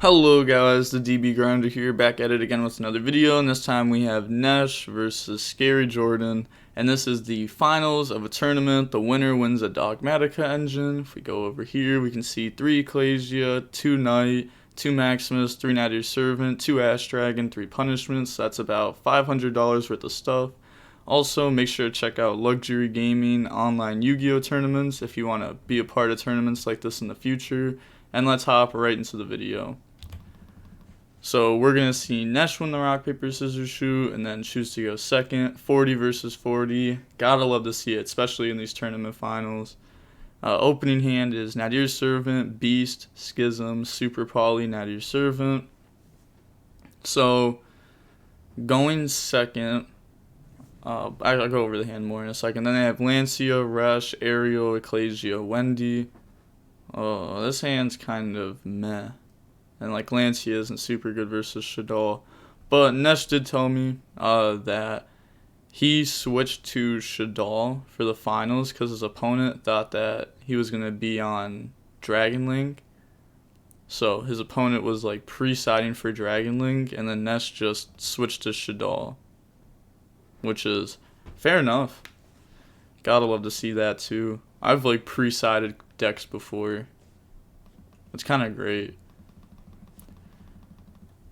Hello guys, the DB Grinder here, back at it again with another video, and this time we have Nesh versus Scary Jordan, and this is the finals of a tournament. The winner wins a Dogmatica engine. If we go over here, we can see 3 Ecclesia, 2 Knight, 2 Maximus, 3 Nadir Servant, 2 Ash Dragon, 3 Punishments. That's about $500 worth of stuff. Also, make sure to check out Luxury Gaming online Yu-Gi-Oh tournaments if you want to be a part of tournaments like this in the future. And let's hop right into the video. So we're going to see Nesh win the rock, paper, scissors shoot, and then choose to go second. 40 versus 40. Gotta love to see it, especially in these tournament finals. Opening hand is Nadir Servant, Beast, Schism, Super Poly, Nadir Servant. So going second, I'll go over the hand more in a second. Then they have Lancia, Resh, Ariel, Ecclesia, Wendy. Oh, this hand's kind of meh. And like Lancia isn't super good versus Shaddoll. But Nesh did tell me that he switched to Shaddoll for the finals because his opponent thought that he was going to be on Dragon Link. So his opponent was like pre-siding for Dragon Link, and then Nesh just switched to Shaddoll, which is fair enough. Gotta love to see that too. I've like pre-sided decks before. It's kind of great.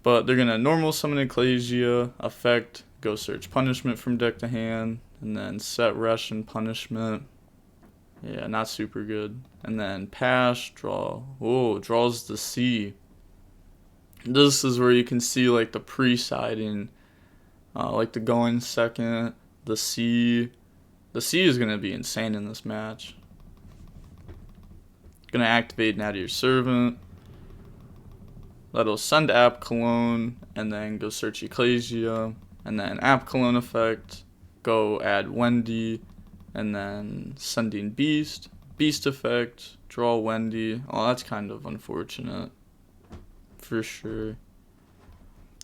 But they're going to normal summon Ecclesia, effect, go search punishment from deck to hand, and then set Resh and punishment. Yeah, not super good. And then pass, draw. Oh, draws the C. This is where you can see like the pre-siding, like the going second, the C. The C is going to be insane in this match. Going to activate Nadir Servant. That'll send App Cologne, and then go search Ecclesia, and then App Cologne effect, go add Wendy, and then sending Beast, Beast effect, draw Wendy. Oh, that's kind of unfortunate, for sure.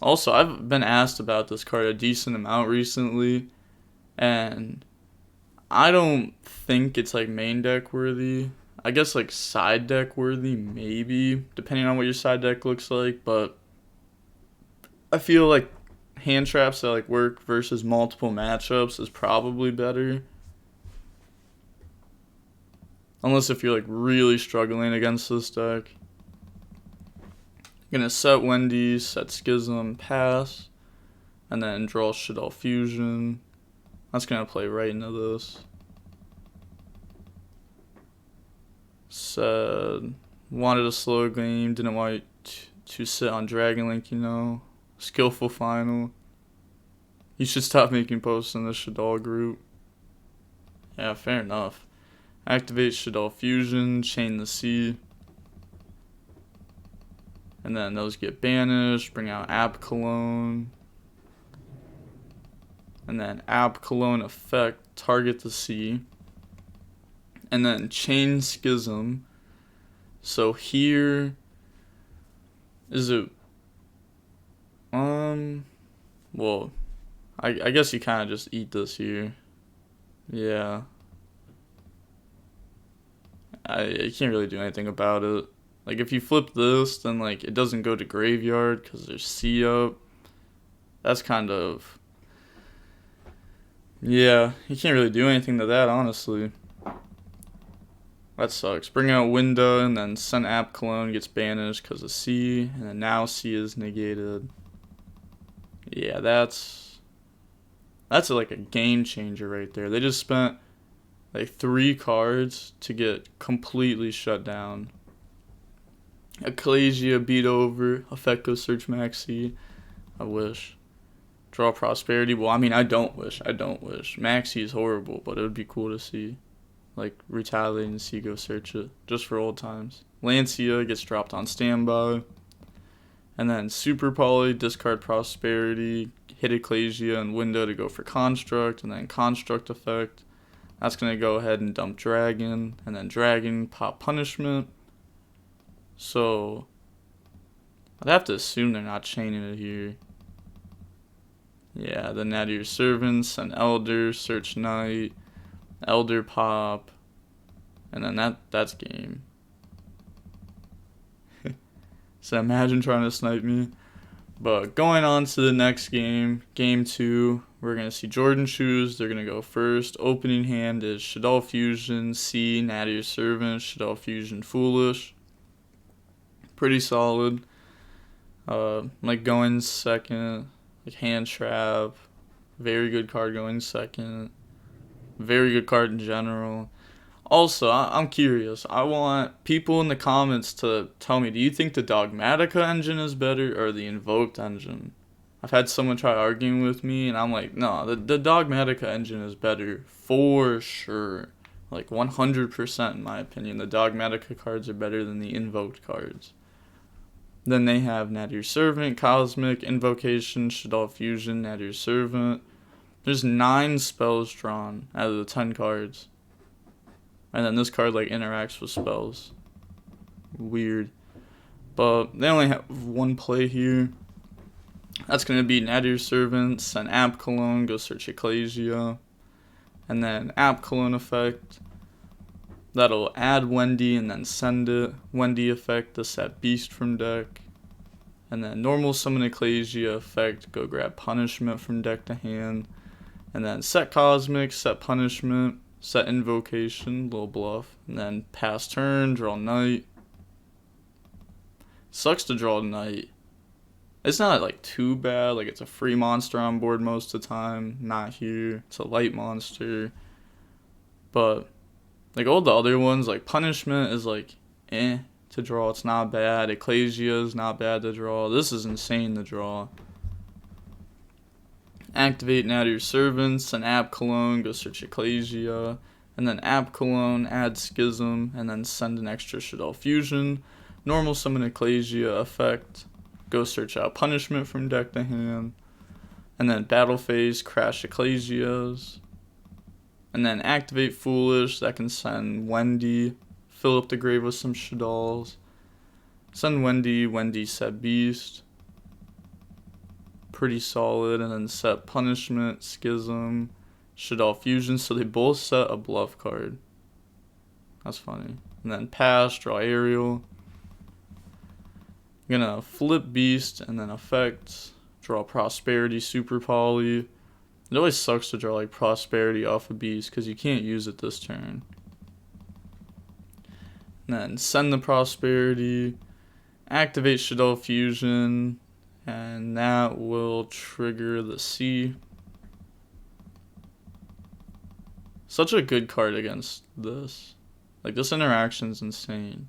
Also, I've been asked about this card a decent amount recently, and I don't think it's like main deck worthy. I guess like side deck worthy, maybe, depending on what your side deck looks like, but I feel like hand traps that like work versus multiple matchups is probably better. Unless if you're like really struggling against this deck. Gonna set Wendy, set Schism, pass, and then draw Shaddoll Fusion. That's gonna play right into this. Said wanted a slow game, didn't want to sit on Dragon Link, you know. Skillful final. You should stop making posts in the Shaddoll group. Yeah, fair enough. Activate Shaddoll Fusion, chain the C. And then those get banished, bring out App Cologne. And then App Cologne effect, target the C. And then chain Schism. So here is it well, I guess you kind of just eat this here. Yeah. I can't really do anything about it. Like if you flip this, then like it doesn't go to graveyard because there's C up. That's kind of, yeah, you can't really do anything to that, honestly. That sucks. Bring out Window, and then send App Cologne gets banished because of C, and then now C is negated. Yeah, that's like a game changer right there. They just spent like 3 cards to get completely shut down. Ecclesia beat over, effect go search Maxi. I wish. Draw Prosperity. Well, I mean, I don't wish. Maxi is horrible, but it would be cool to see. Like, retaliate and see go search it, just for old times. Lancia gets dropped on standby. And then Super Poly, discard Prosperity, hit Ecclesia and Window to go for Construct, and then Construct effect. That's going to go ahead and dump Dragon, and then Dragon, pop Punishment. So, I'd have to assume they're not chaining it here. Yeah, then Nadir Servants, and Elder, search Knight. Elder pop, and then that's game. So imagine trying to snipe me. But going on to the next game, game 2, we're going to see Jordan choose. They're going to go first. Opening hand is Shaddoll Fusion, C, Natty Servant, Shaddoll Fusion, Foolish. Pretty solid. Like going second, like Hand Trap. Very good card going second. Very good card in general. Also, I'm curious. I want people in the comments to tell me, do you think the Dogmatica engine is better or the Invoked engine? I've had someone try arguing with me, and I'm like, no, the Dogmatica engine is better for sure. Like 100% in my opinion. The Dogmatica cards are better than the Invoked cards. Then they have Natty Servant, Cosmic, Invocation, Shaddoll Fusion, Natty Servant. There's 9 spells drawn out of the 10 cards. And then this card like interacts with spells. Weird. But they only have one play here. That's going to be Natty Servant, send App Cologne, go search Ecclesia. And then App Cologne effect. That'll add Wendy and then send it. Wendy effect to set Beast from deck. And then normal summon Ecclesia effect, go grab Punishment from deck to hand. And then set Cosmic, set Punishment. Set Invocation, little bluff, and then pass turn, draw Knight. Sucks to draw Knight. It's not like too bad, like it's a free monster on board most of the time, not here. It's a light monster. But like all the other ones, like Punishment is like to draw, it's not bad. Ecclesia is not bad to draw. This is insane to draw. Activate Natty Servants, and App Cologne, go search Ecclesia, and then App Cologne, add Schism, and then send an extra Shaddoll Fusion. Normal summon Ecclesia effect, go search out Punishment from deck to hand, and then Battle Phase, crash Ecclesias, and then activate Foolish, that can send Wendy, fill up the grave with some Shaddolls, send Wendy set Beast. Pretty solid, and then set Punishment, Schism, Shaddoll Fusion, so they both set a bluff card. That's funny. And then pass, draw Aerial. I'm gonna flip Beast and then effect, draw Prosperity, Super Poly. It always sucks to draw like Prosperity off a Beast because you can't use it this turn. And then send the Prosperity, activate Shaddoll Fusion. And that will trigger the C. Such a good card against this. Like, this interaction's insane.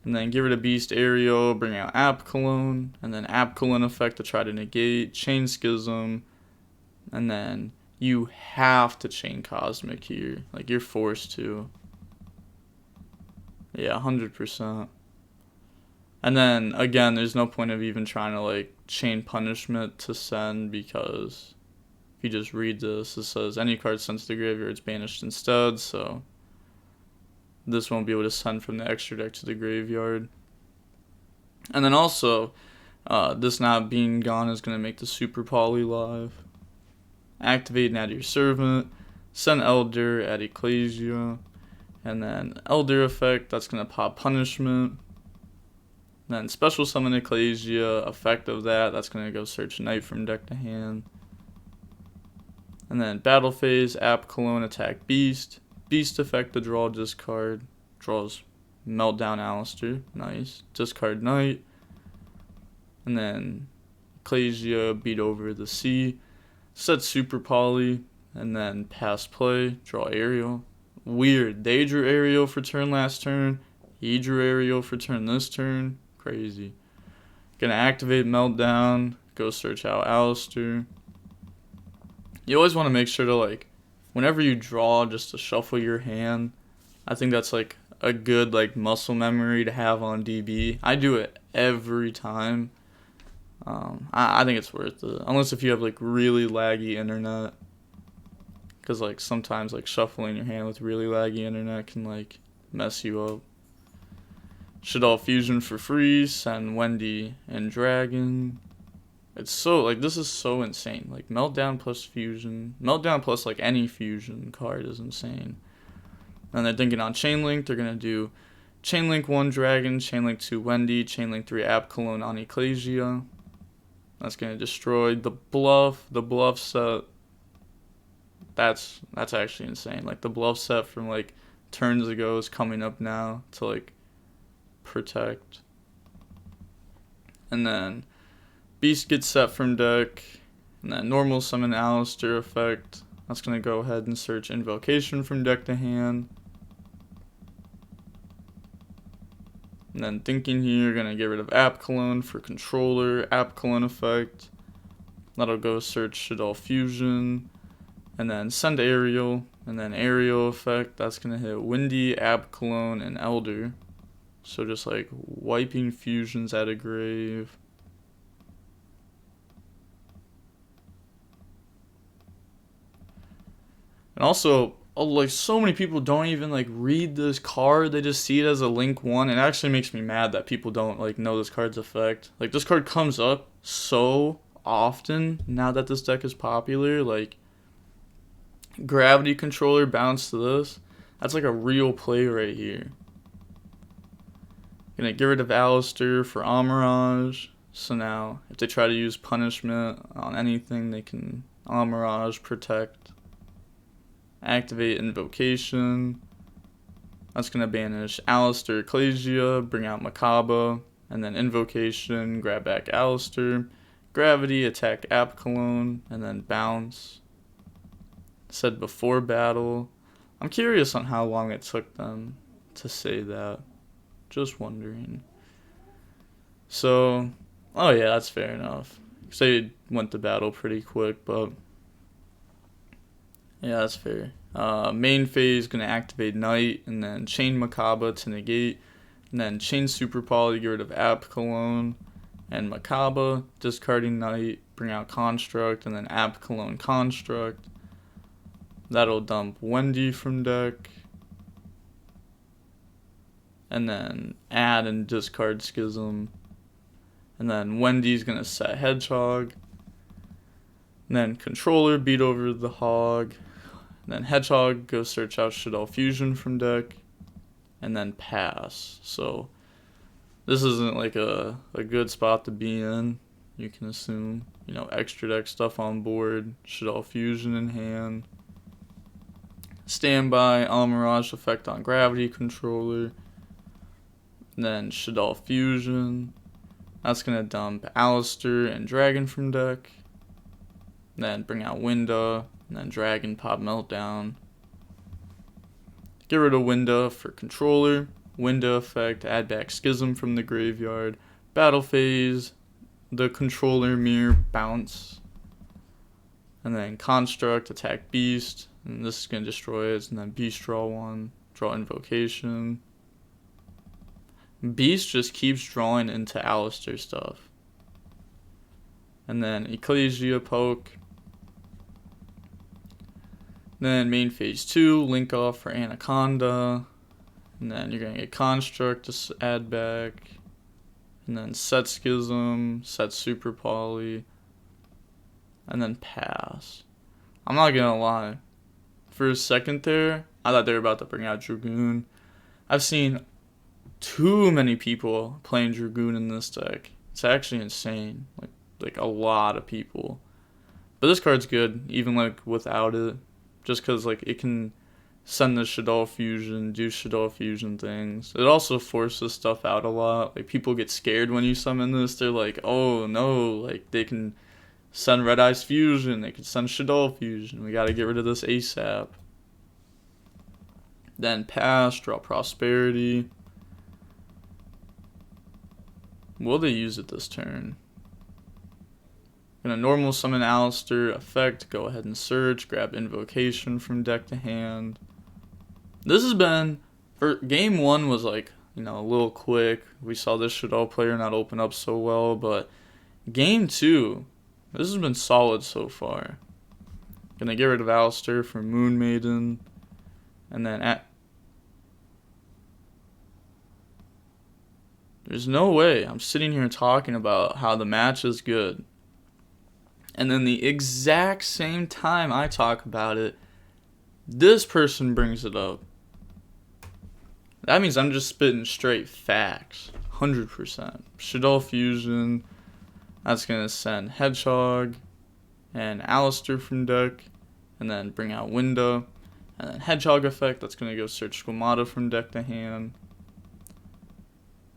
And then get rid of Beast Aerial, bring out App Cologne, and then App Cologne effect to try to negate, chain Schism, and then you have to chain Cosmic here. Like, you're forced to. Yeah, 100%. And then, again, there's no point of even trying to, like, chain Punishment to send, because if you just read this, it says any card sent to the graveyard is banished instead, so this won't be able to send from the extra deck to the graveyard. And then also, this not being gone is going to make the Super Poly live. Activate Natty Servant, send Elder, add Ecclesia, and then Elder effect, that's going to pop Punishment. Then special summon Ecclesia, effect of that, that's going to go search Knight from deck to hand. And then Battle Phase, App Cologne, attack Beast. Beast effect to draw, discard. Draws Meltdown Alistair, nice. Discard Knight. And then Ecclesia, beat over the C. Set Super Poly, and then pass play, draw Aerial. Weird, they drew Aerial for turn last turn. He drew Aerial for turn this turn. Crazy. Gonna activate Meltdown, go search out Alistair. You always want to make sure to, like, whenever you draw, just to shuffle your hand. I think that's like a good like muscle memory to have on DB. I do it every time. I think it's worth it, unless if you have like really laggy internet, because like sometimes like shuffling your hand with really laggy internet can like mess you up. Shaddoll Fusion for free, send Wendy and Dragon. It's so, like, this is so insane. Like, Meltdown plus Fusion. Meltdown plus, like, any Fusion card is insane. And they're thinking on Chain Link, they're going to do Chainlink 1 Dragon, Chainlink 2 Wendy, Chainlink 3 Apcalone on Ecclesia. That's going to destroy the bluff set. That's actually insane. Like, the bluff set from, like, turns ago is coming up now to, like, protect. And then Beast gets set from deck. And then normal summon Alistair effect. That's going to go ahead and search Invocation from deck to hand. And then thinking here, going to get rid of Apcalone for controller, Apcalone effect. That'll go search Shaddoll Fusion. And then send Aerial. And then Aerial effect, that's going to hit Windy, Apcalone, and Elder. So just like wiping fusions at a grave. And also, like, so many people don't even like read this card. They just see it as a Link 1. It actually makes me mad that people don't like know this card's effect. Like, this card comes up so often now that this deck is popular. Like, Gravity Controller bounce to this. That's like a real play right here. Gonna get rid of Alistair for Amirage. So now, if they try to use punishment on anything, they can Amirage, protect. Activate Invocation. That's going to banish Alistair, Ecclesia, bring out Makaba, and then Invocation, grab back Alistair. Gravity, attack Apcalone, and then bounce. Said before battle. I'm curious on how long it took them to say that. Just wondering. So, oh yeah, that's fair enough. Because they went to battle pretty quick, but yeah, that's fair. Main phase going to activate Knight, and then chain Makaba to negate, and then chain Super Poly, get rid of Apcalone, and Makaba, discarding Knight, bring out Construct, and then Apcalone Construct. That'll dump Wendy from deck, and then add and discard Schism, and then Wendy's going to set Hedgehog, and then Controller, beat over the Hog. And then Hedgehog, go search out Shaddoll Fusion from deck, and then pass. So this isn't like a good spot to be in. You can assume, you know, extra deck stuff on board, Shaddoll Fusion in hand. Standby, Amirage effect on Gravity Controller. And then Shaddoll Fusion. That's going to dump Alistair and Dragon from deck. And then bring out Winda. And then Dragon, pop Meltdown. Get rid of Winda for controller. Winda effect, add back Schism from the graveyard. Battle phase, the controller mirror, bounce. And then Construct, attack Beast. And this is going to destroy it. And then Beast, draw one. Draw Invocation. Beast just keeps drawing into Alistair stuff. And then Ecclesia, poke. Then main phase 2, link off for Anaconda. And then you're going to get Construct to add back. And then set Schism, set Super Poly. And then pass. I'm not going to lie. For a second there, I thought they were about to bring out Dragoon. I've seen too many people playing Dragoon in this deck. It's actually insane. Like a lot of people. But this card's good, even like without it. Just because like it can send the Shaddoll Fusion, do Shaddoll Fusion things. It also forces stuff out a lot. Like, people get scared when you summon this. They're like, oh no, like they can send Red Eyes Fusion, they can send Shaddoll Fusion. We gotta get rid of this ASAP. Then pass, draw Prosperity. Will they use it this turn? Gonna normal summon Alistair, effect, go ahead and search, grab Invocation from deck to hand. This has been, for game 1 was like, you know, a little quick. We saw this Shaddoll player not open up so well, but game 2, this has been solid so far. Gonna get rid of Alistair for Moon Maiden, and then there's no way I'm sitting here talking about how the match is good, and then the exact same time I talk about it, this person brings it up. That means I'm just spitting straight facts. 100%. Shaddoll Fusion. That's going to send Hedgehog and Alistair from deck. And then bring out Window. And then Hedgehog effect. That's going to go search Squamata from deck to hand.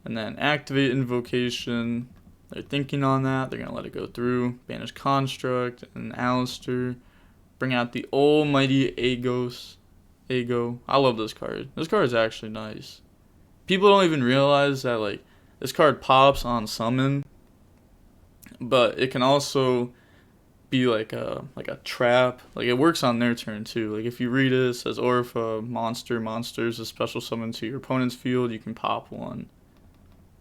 And then activate Invocation. They're thinking on that. They're going to let it go through. Banish Construct and Alistair. Bring out the almighty Ago. I love this card. This card is actually nice. People don't even realize that like this card pops on summon, but it can also be like a trap. Like it works on their turn too. Like if you read it, it says, or if a monster is a special summon to your opponent's field, you can pop one.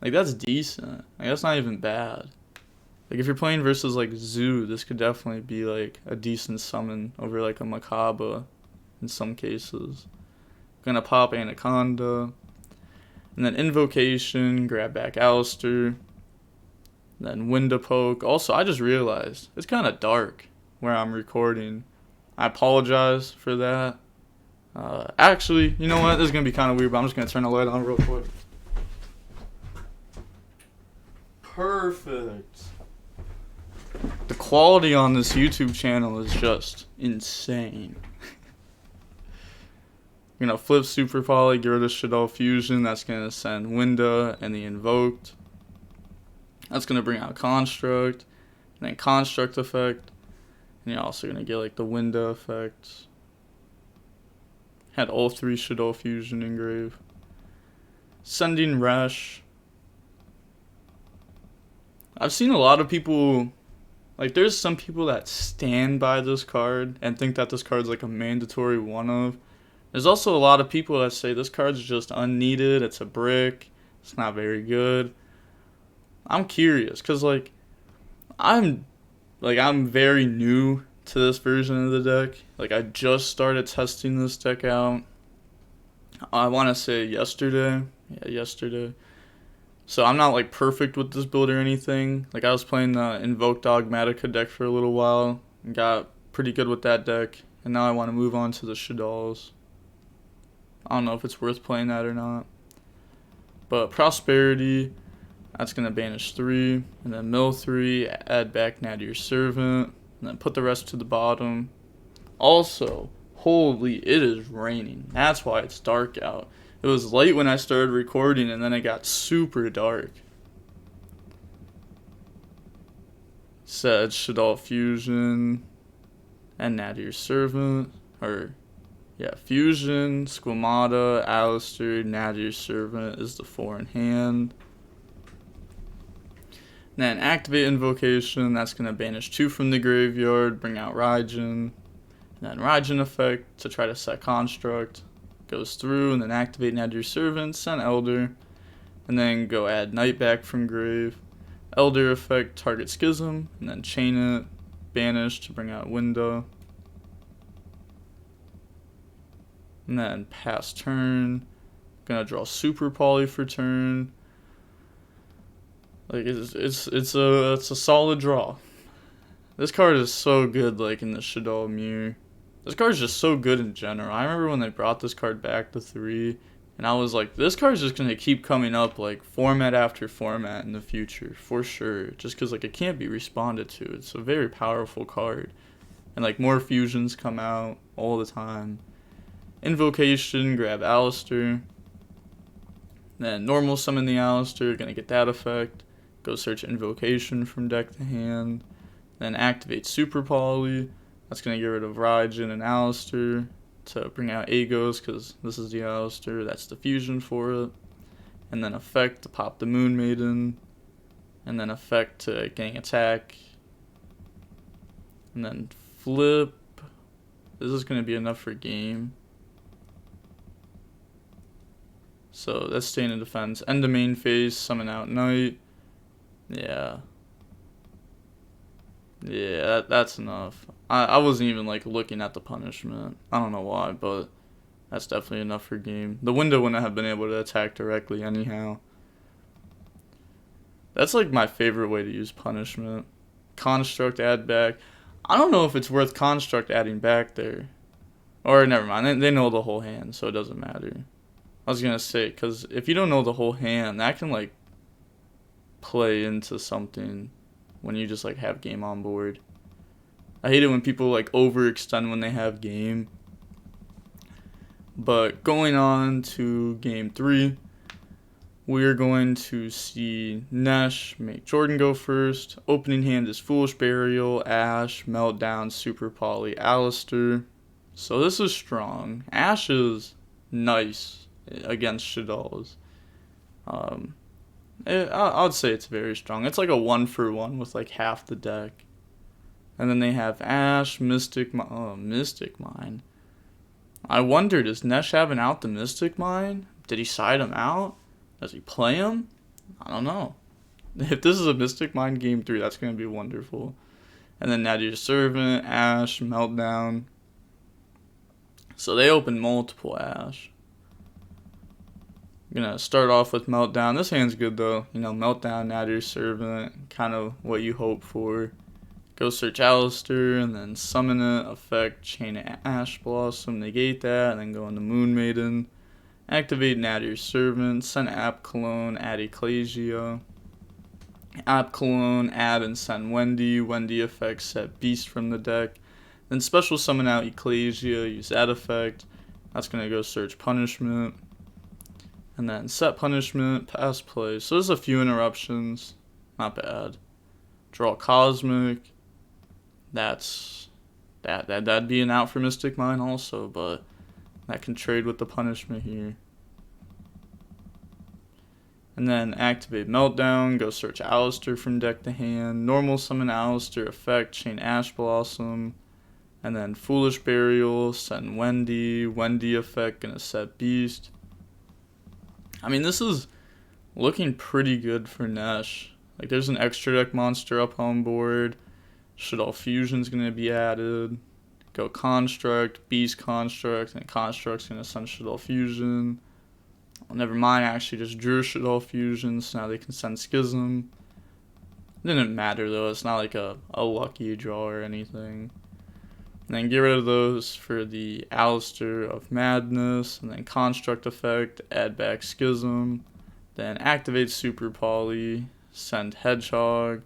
Like that's decent. Like that's not even bad. Like if you're playing versus like Zoo, this could definitely be like a decent summon over like a Macabre in some cases. Gonna pop Anaconda. And then Invocation, grab back Alistair. Then Window Poke. Also, I just realized it's kind of dark where I'm recording. I apologize for that. Actually, you know what? This is going to be kind of weird, but I'm just going to turn the light on real quick. Perfect. The quality on this YouTube channel is just insane. You're going to flip Super Poly, get rid of Shaddoll Fusion. That's going to send Winda and the Invoked. That's going to bring out Construct. And then Construct effect. And you're also going to get like the Winda effect. Had all 3 Shaddoll Fusion engrave. Sending Resh. I've seen a lot of people, like there's some people that stand by this card and think that this card's like a mandatory one of. There's also a lot of people that say this card's just unneeded, it's a brick, it's not very good. I'm curious, because like I'm very new to this version of the deck. Like I just started testing this deck out. I want to say yesterday. Yeah, yesterday. So I'm not like perfect with this build or anything. Like I was playing the Invoked Dogmatica deck for a little while and got pretty good with that deck. And now I want to move on to the Shaddolls. I don't know if it's worth playing that or not. But Prosperity, that's going to banish 3. And then mill 3, add back Nadir Servant. And then put the rest to the bottom. Also, holy, it is raining. That's why it's dark out. It was late when I started recording and then it got super dark. Said Shaddoll Fusion and Nadir Servant. Fusion, Squamata, Alistair, Nadir Servant is the 4 in hand. Then activate Invocation, that's going to banish 2 from the graveyard, bring out Raijin. Then Raijin effect to try to set Construct. Goes through, and then activate Nadir Servant, send Elder. And then go add Knight back from grave. Elder effect, target Schism, and then chain it, banish to bring out Window. And then pass turn. Gonna draw Super Poly for turn. Like it's a solid draw. This card is so good, like in the Shaddoll Mirror. This card is just so good in general. I remember when they brought this card back to 3, and I was like, this card is just gonna keep coming up like format after format in the future for sure. Just because like it can't be responded to. It's a very powerful card, and like more fusions come out all the time. Invocation, grab Alistair. Then normal summon the Alistair, gonna get that effect. Go search Invocation from deck to hand. Then activate Super Poly. That's gonna get rid of Raijin and Alistair to bring out Agos, because this is the Alistair, that's the fusion for it. And then effect to pop the Moon Maiden. And then effect to gang attack. And then flip. This is gonna be enough for game. So that's staying in defense. End the main phase, summon out Knight. Yeah, that's enough. I wasn't even like looking at the punishment. I don't know why, but that's definitely enough for game. The Window wouldn't have been able to attack directly anyhow. That's like my favorite way to use punishment. Construct, add back. I don't know if it's worth Construct adding back there. Or never mind, they know the whole hand, so it doesn't matter. I was gonna say, because if you don't know the whole hand, that can like play into something when you just like have game on board. I hate it when people like overextend when they have game. But going on to game 3, we're going to see Nesh make Jordan go first. Opening hand is Foolish Burial, Ash, Meltdown, Super Poly, Alistair. So this is strong. Ash is nice against Shaddolls. I'd say it's very strong. It's like a 1-for-1 with like half the deck. And then they have Ash, Mystic Mine. I wondered, is Nesh having out the Mystic Mine? Did he side him out? Does he play him? I don't know. If this is a Mystic Mine game 3, that's going to be wonderful. And then Nadir Servant, Ash, Meltdown. So they open multiple Ash. I'm going to start off with Meltdown. This hand's good though. You know, Meltdown, Nadir Servant, kind of what you hope for. Go search Alistair, and then summon it, effect, chain Ash Blossom, negate that, and then go into Moon Maiden. Activate Nadir Servant, send App Cologne, add Ecclesia. App Cologne, add and send Wendy. Wendy effect, set Beast from the deck. Then special summon out Ecclesia, use that effect. That's going to go search Punishment. And then set Punishment, pass play. So there's a few interruptions. Not bad. Draw Cosmic. That'd be an out for Mystic Mine also, but that can trade with the punishment here. And then activate Meltdown, go search Alistair from deck to hand, normal summon Alistair, effect, chain Ash Blossom, and then Foolish Burial, send Wendy effect, gonna set Beast. I mean, this is looking pretty good for Nesh. Like, there's an extra deck monster up on board. Shaddoll Fusion's going to be added. Go Construct, Beast Construct, and Construct's going to send Shaddoll Fusion. Well, never mind, I actually just drew Shaddoll Fusion, so now they can send Schism. Didn't matter though, it's not like a lucky draw or anything. And then get rid of those for the Alistair of Madness, and then Construct effect, add back Schism. Then activate Super Poly, send Hedgehog.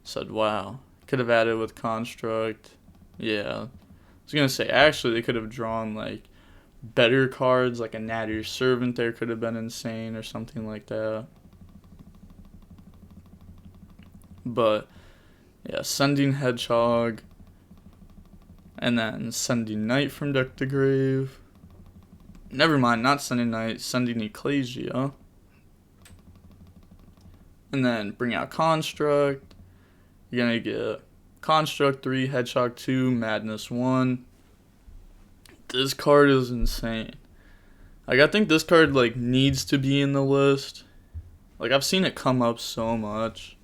Said, wow. Could have added with Construct. Yeah. I was going to say, actually, they could have drawn, like, better cards. Like a Nadir Servant there could have been insane or something like that. But, yeah, sending Hedgehog. And then sending Knight from deck to grave. Never mind, not sending Knight, sending Ecclesia. And then bring out Construct. You're going to get Construct 3, Hedgehog 2, Madness 1. This card is insane. Like, I think this card, like, needs to be in the list. Like, I've seen it come up so much.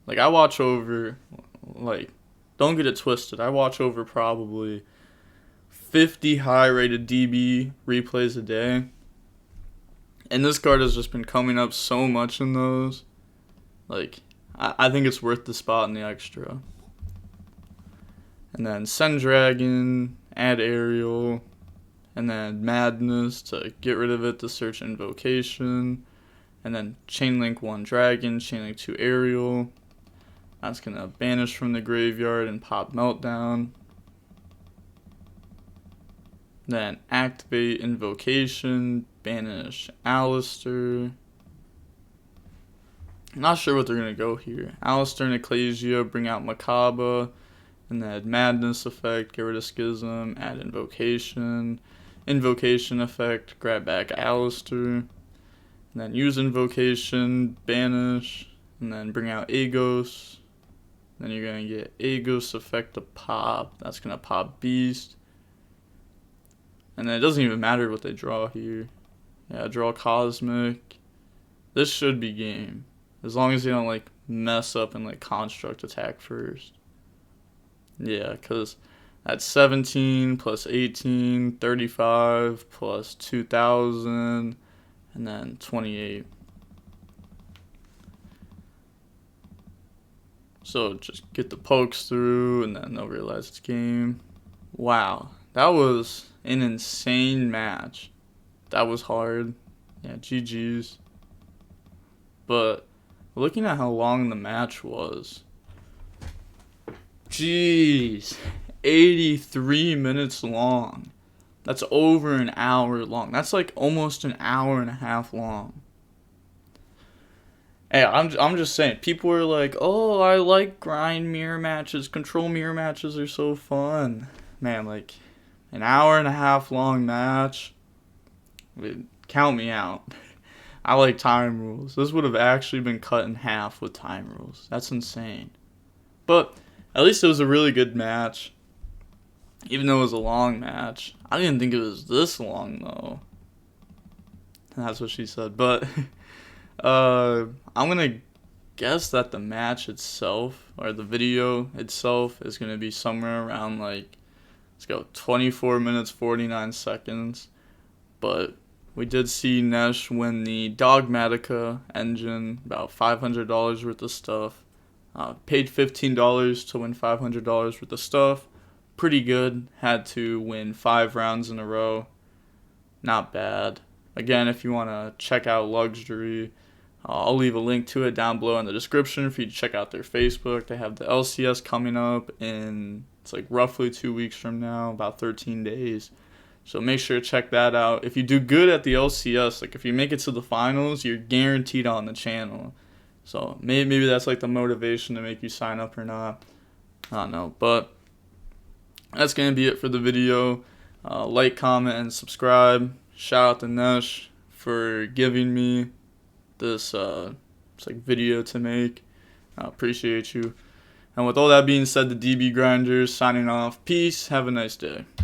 Like, I watch over, like, don't get it twisted. I watch over probably 50 high-rated DB replays a day. And this card has just been coming up so much in those. Like, I think it's worth the spot in the extra. And then send Dragon, add Aerial, and then Madness to get rid of it to search Invocation. And then Chainlink 1 Dragon, Chainlink 2 Aerial. That's going to banish from the graveyard and pop Meltdown. Then activate Invocation, banish Alistair. Not sure what they're going to go here. Alistair and Ecclesia, bring out Makaba, and then Madness effect, get rid of Schism, add Invocation. Invocation effect, grab back Alistair. And then use Invocation, banish, and then bring out Agos. Then you're going to get Agos effect to pop. That's going to pop Beast. And then it doesn't even matter what they draw here. Yeah, draw Cosmic. This should be game. As long as they don't, like, mess up and, like, Construct attack first. Yeah, because that's 17 plus 18, 35 plus 2,000, and then 28. So just get the pokes through, and then they'll realize it's game. Wow, that was an insane match. That was hard. Yeah, GG's. But looking at how long the match was, jeez, 83 minutes long. That's over an hour long. That's like almost an hour and a half long. Hey, I'm just saying. People are like, "Oh, I like grind mirror matches. Control mirror matches are so fun." Man, like an hour and a half long match. Count me out. I like time rules. This would have actually been cut in half with time rules. That's insane. But at least it was a really good match. Even though it was a long match. I didn't think it was this long, though. That's what she said. But I'm going to guess that the match itself, or the video itself, is going to be somewhere around, like, let's go, 24 minutes, 49 seconds. But we did see Nesh win the Dogmatica engine, about $500 worth of stuff. Paid $15 to win $500 worth of stuff. Pretty good. Had to win 5 rounds in a row. Not bad. Again, if you want to check out Luxury, I'll leave a link to it down below in the description for you to check out their Facebook. They have the LCS coming up in, it's like roughly 2 weeks from now, about 13 days. So make sure to check that out. If you do good at the LCS, like if you make it to the finals, you're guaranteed on the channel. So maybe that's like the motivation to make you sign up or not. I don't know. But that's going to be it for the video. Like, comment, and subscribe. Shout out to Nesh for giving me this it's like video to make. I appreciate you. And with all that being said, the DB Grinders signing off. Peace. Have a nice day.